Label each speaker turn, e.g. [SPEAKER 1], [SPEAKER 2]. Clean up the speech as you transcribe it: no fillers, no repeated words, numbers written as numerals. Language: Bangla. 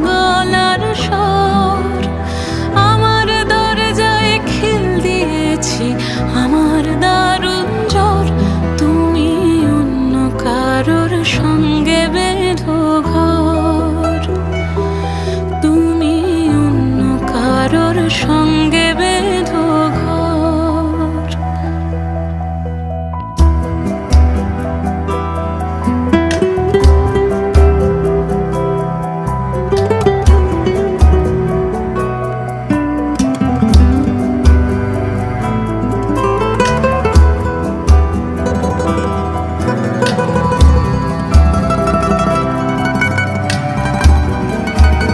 [SPEAKER 1] গলার স্বর, আমার দরজায় খিল দিয়েছি আমার দারুণ জ্বর। তুমি অন্য কারোর সঙ্গে বেঁধো ঘর, তুমি অন্য কারোর সঙ্গে